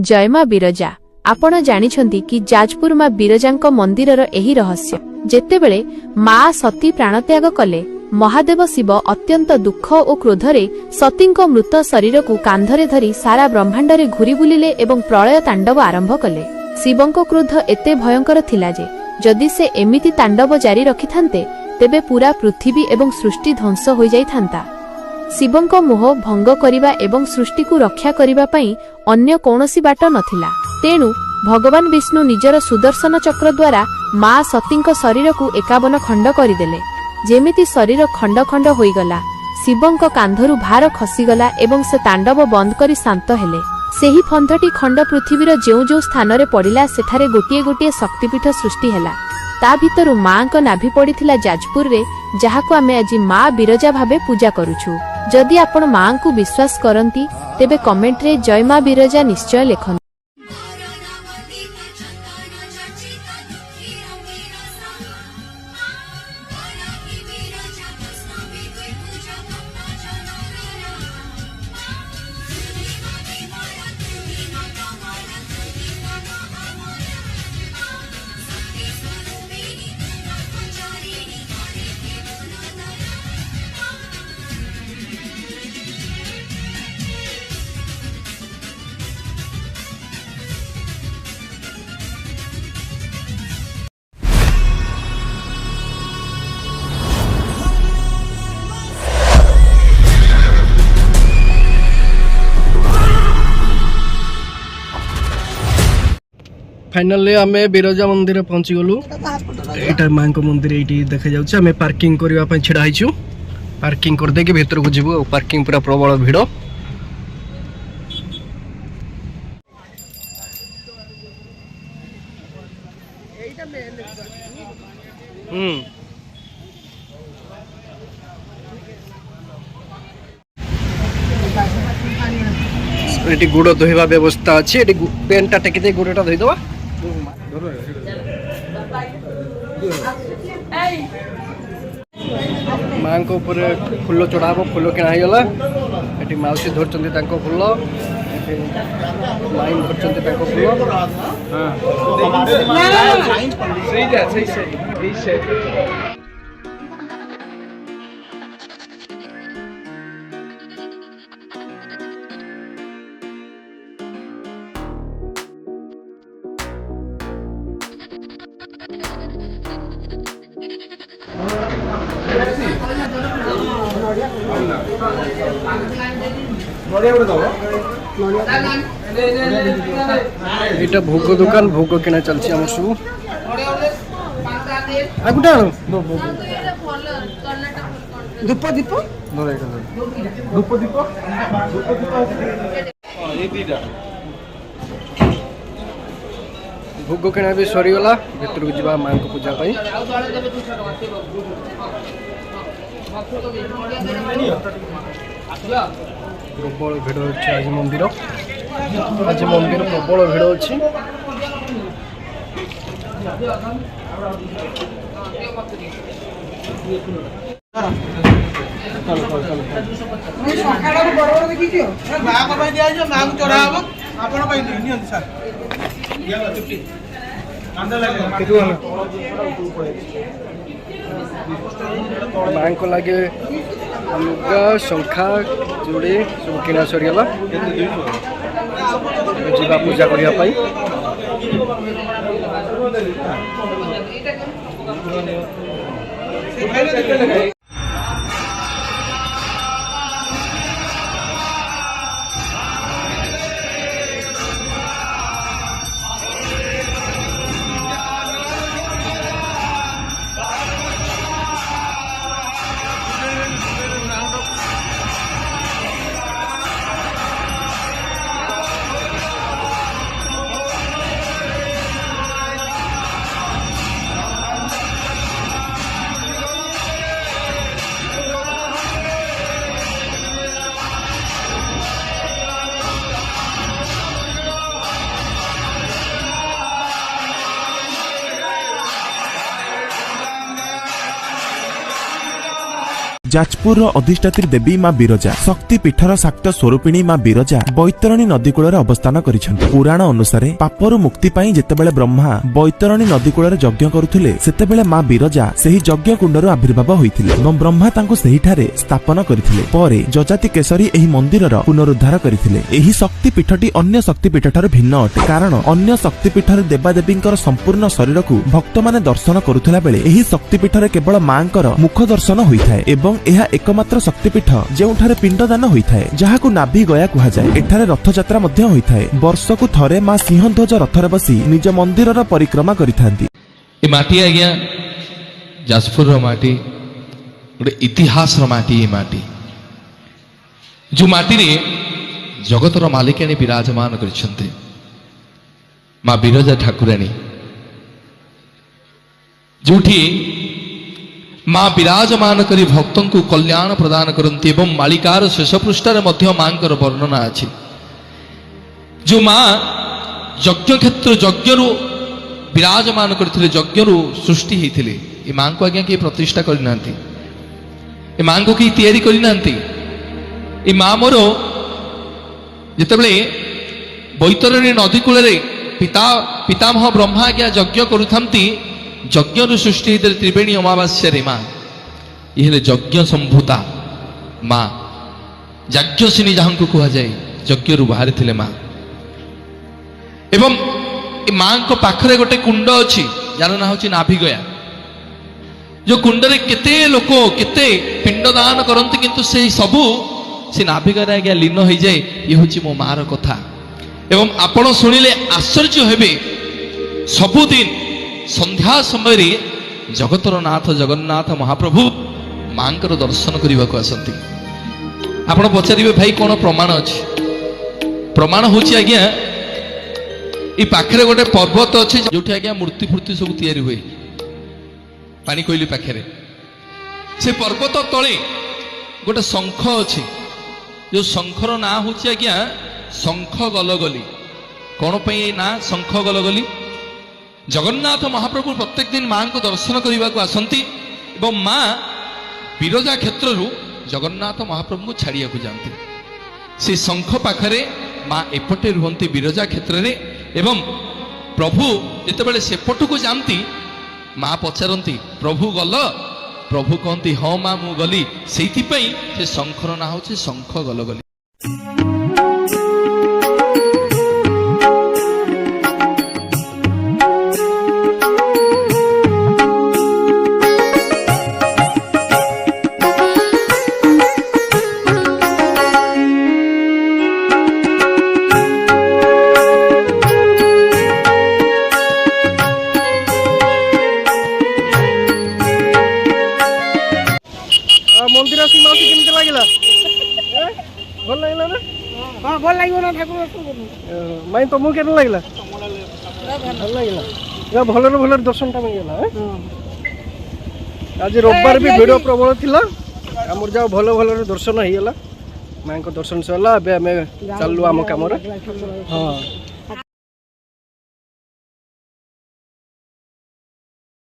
जय मां बिरजा। आपण जानिछंती कि जाजपुर मां बिरजांक मंदिरर एही रहस्य। जेतेबेले मां सती प्राणत्याग कले महादेव शिव अत्यंत दुख और क्रोधरे सतींक मृत शरीर को कांधरे धरी सारा ब्रह्मांडरे घुरी बुलिले एवं प्रलय तांडव आरंभ कले। शिवंक क्रोध एते भयंकर थिला जे जदि से एमिति तांडव जारी रखिथान्ते तेबे पूरा पृथ्वी एवं सृष्टि ध्वंस हो जाइथान्ता। शिवंक मोह भंग करिबा एवं सृष्टि को रक्षा करिबा पई अन्य कोनोसी बाट नथिला। तेणु भगवान विष्णु निजर सुदर्शन चक्र द्वारा मां सतींक शरीर को 51 खंड करिदेले। जेमिति शरीर खंड खंड होईगला, शिवंक कांधरु भार खसीगला एवं से तांडव बंद करी शांत हेले। सेही फंधटी खंड पृथ्वीर जेउ जेउ स्थान रे पड़िला सेठारे गोटिए गोटिए शक्तिपीठ सृष्टि हेला। ता भितरु मांक नाभि पड़िथिला जाजपुर रे, जाहाको आमे आज मां बिरजा भाबे पूजा करूछु। जदि आपण मां को विश्वास करंती तेबे कमेंट रे जय मां बिरजा निश्चय लेखन। फाइनली आम बिरजा मंदिर पहुँची गलु। यहाँ माँ को मंदिर ये देखा जाऊँ। आम पार्किंग करने छिड़ा हो पार्किंग करदे भीतर को जीवु। पार्किंग पूरा प्रबल भिड़। ये गुड़ धोवा व्यवस्था अच्छी। पेनटा टेकी गुड़टा धोईदवा। माँ को ऊपर फूल चढ़ाब। फूल किଣା ହେଇଗଲା। ଏଠି ମାଉସୀ ଧରୁଛନ୍ତି ତାଙ୍କ ଫୁଲ। ଏଠି ଲାଇନ୍ କରୁଛନ୍ତି ତାଙ୍କ ଫୁଲ। এটা ভোগ দোকান। ভোগ কিনা চলছে আমার সব। আগুটা ধূপ দীপ ধূপ দীপ ভোগ কিনা भी সরিগলা। ভিতরକୁ ଯିବା ମାଙ୍କ ପୂଜା ପାଇଁ। प्रबल भिड़ अच्छे आज मंदिर। आज मंदिर प्रबल भिड़ अच्छी। माँ को लगे लुगा शंखा चूड़ी सब किना सरीगला। जीवा पूजा करने। ଯାଜପୁରର ଅଧିଷ୍ଠାତ୍ରୀ ଦେବୀ ମା ବିରଜା ଶକ୍ତି ପୀଠର ଶାକ୍ତ ସ୍ୱରୂପିଣୀ ମା ବିରଜା ବୈତରଣୀ ନଦୀ କୂଳରେ ଅବସ୍ଥାନ କରିଛନ୍ତି। ପୁରାଣ ଅନୁସାରେ ପାପରୁ ମୁକ୍ତି ପାଇଁ ଯେତେବେଳେ ବ୍ରହ୍ମା ବୈତରଣୀ ନଦୀ କୂଳରେ ଯଜ୍ଞ କରୁଥିଲେ ସେତେବେଳେ ମା ବିରଜା ସେହି ଯଜ୍ଞ କୁଣ୍ଡରୁ ଆବିର୍ଭାବ ହୋଇଥିଲେ ଏବଂ ବ୍ରହ୍ମା ତାଙ୍କୁ ସେହିଠାରେ ସ୍ଥାପନ କରିଥିଲେ। ପରେ ଯଜାତି କେଶରୀ ଏହି ମନ୍ଦିରର ପୁନରୁଦ୍ଧାର କରିଥିଲେ। ଏହି ଶକ୍ତି ପୀଠଟି ଅନ୍ୟ ଶକ୍ତି ପୀଠଠାରୁ ଭିନ୍ନ ଅଟେ, କାରଣ ଅନ୍ୟ ଶକ୍ତି ପୀଠରେ ଦେବାଦେବୀଙ୍କର ସମ୍ପୂର୍ଣ୍ଣ ଶରୀରକୁ ଭକ୍ତମାନେ ଦର୍ଶନ କରୁଥିଲା ବେଳେ ଏହି ଶକ୍ତି ପୀଠରେ କେବଳ ମାଙ୍କର ମୁଖ ଦର୍ଶନ ହୋଇଥାଏ ଏବଂ ଏହା एकमात्र शक्तिपीठ ଯେଉଁଠାରେ ପିଣ୍ଡଦାନ ହୋଇଥାଏ, ଯାହାକୁ ନାଭି ଗୟା କୁହାଯାଏ। ଏଠାରେ ରଥଯାତ୍ରା ମଧ୍ୟ ହୋଇଥାଏ। ବର୍ଷକୁ ଥରେ ମା ସିଂହଧ୍ୱଜ ରଥରେ ବସି ନିଜ ମନ୍ଦିରର ପରିକ୍ରମା କରିଥାନ୍ତି। ଏ ମାଟି ଆଜ୍ଞା ଯାଜପୁରର ମାଟି ଗୋଟେ ଇତିହାସର ମାଟି। ଏ ମାଟି ଯେଉଁ ମାଟିରେ ଜଗତର ମାଲିକାଣୀ ବିରାଜମାନ କରିଛନ୍ତି ମା ବିରଜା ଠାକୁରାଣୀ, ଯେଉଁଠି ମା ବିରାଜମାନ କରି ଭକ୍ତଙ୍କୁ କଲ୍ୟାଣ ପ୍ରଦାନ କରନ୍ତି ଏବଂ ମାଳିକାର ଶେଷ ପୃଷ୍ଠାରେ ମଧ୍ୟ ମାଙ୍କର ବର୍ଣ୍ଣନା ଅଛି। ଯେଉଁ ମା ଯଜ୍ଞକ୍ଷେତ୍ର ଯଜ୍ଞରୁ ବିରାଜମାନ କରିଥିଲେ, ଯଜ୍ଞରୁ ସୃଷ୍ଟି ହେଇଥିଲେ, ଏ ମାଙ୍କୁ ଆଜ୍ଞା କେହି ପ୍ରତିଷ୍ଠା କରିନାହାନ୍ତି, ଏ ମାଙ୍କୁ କେହି ତିଆରି କରିନାହାନ୍ତି। ଏ ମା ମୋର ଯେତେବେଳେ ବୈତରଣୀ ନଦୀ କୂଳରେ ପିତାମହ ବ୍ରହ୍ମା ଆଜ୍ଞା ଯଜ୍ଞ କରୁଥାନ୍ତି, ଯଜ୍ଞରୁ ସୃଷ୍ଟି ହେଇଥିଲେ ତ୍ରିବେଣୀ ଅମାବାସ୍ୟାରେ ମା। ଇଏ ହେଲେ ଯଜ୍ଞ ସମ୍ଭୂତା ମା, ଯାଜ୍ଞସିନୀ ଯାହାଙ୍କୁ କୁହାଯାଏ, ଯଜ୍ଞରୁ ବାହାରିଥିଲେ ମା। ଏବଂ ଏ ମାଙ୍କ ପାଖରେ ଗୋଟେ କୁଣ୍ଡ ଅଛି ଯାର ନାଁ ହଉଛି ନାଭିଗୟା। ଯୋଉ କୁଣ୍ଡରେ କେତେ ଲୋକ କେତେ ପିଣ୍ଡଦାନ କରନ୍ତି, କିନ୍ତୁ ସେଇ ସବୁ ସେ ନାଭିଗୟାରେ ଆଜ୍ଞା ଲୀନ ହେଇଯାଏ। ଇଏ ହଉଛି ମୋ ମାର କଥା। ଏବଂ ଆପଣ ଶୁଣିଲେ ଆଶ୍ଚର୍ଯ୍ୟ ହେବେ, ସବୁଦିନ ସନ୍ଧ୍ୟା ସମୟରେ ଜଗତର ନାଥ ଜଗନ୍ନାଥ ମହାପ୍ରଭୁ ମାଙ୍କର ଦର୍ଶନ କରିବାକୁ ଆସନ୍ତି। ଆପଣ ପଚାରିବେ ଭାଇ କ'ଣ ପ୍ରମାଣ ଅଛି? ପ୍ରମାଣ ହଉଛି ଆଜ୍ଞା এই ପାଖରେ ଗୋଟେ ପର୍ବତ ଅଛି ଯୋଉଠି ଆଜ୍ଞା ମୂର୍ତ୍ତି ଫୂର୍ତ୍ତି ସବୁ ତିଆରି ହୁଏ, ପାଣି କୋଇଲି ପାଖରେ। ସେ ପର୍ବତ ତଳେ ଗୋଟେ ଶଙ୍ଖ ଅଛି, ଯୋଉ ଶଙ୍ଖର ନାଁ ହଉଛି ଆଜ୍ଞା ଶଙ୍ଖ ଗଲଗଲି। କ'ଣ ପାଇଁ ଏଇ ନାଁ ଶଙ୍ଖ ଗଲଗଲି? ଜଗନ୍ନାଥ ମହାପ୍ରଭୁ ପ୍ରତ୍ୟେକ ଦିନ ମାଙ୍କୁ ଦର୍ଶନ କରିବାକୁ ଆସନ୍ତି ଏବଂ ମା ବିରଜା କ୍ଷେତ୍ରରୁ ଜଗନ୍ନାଥ ମହାପ୍ରଭୁଙ୍କୁ ଛାଡ଼ିବାକୁ ଯାଆନ୍ତି। ସେ ଶଙ୍ଖ ପାଖରେ ମା ଏପଟେ ରୁହନ୍ତି ବିରଜା କ୍ଷେତ୍ରରେ ଏବଂ ପ୍ରଭୁ ଯେତେବେଳେ ସେପଟକୁ ଯାଆନ୍ତି ମା ପଚାରନ୍ତି ପ୍ରଭୁ ଗଲ? ପ୍ରଭୁ କହନ୍ତି ହଁ ମା ମୁଁ ଗଲି। ସେଇଥିପାଇଁ ସେ ଶଙ୍ଖର ନାଁ ହଉଛି ଶଙ୍ଖ ଗଲଗଲି। मंदिर आसी माउसी केमती लागला? भल लागला ना? हाँ भल लगे ना ठाकुर माई तुमको केन लागला? भल लागला। या भलर भलर दर्शन टा मिलला। आज रविवार भी भिड़ प्रबल थिला, हमर जाओ भल भलर दर्शन हेला। माई को दर्शन सला, अबे हमें चललु आम काम रे। हां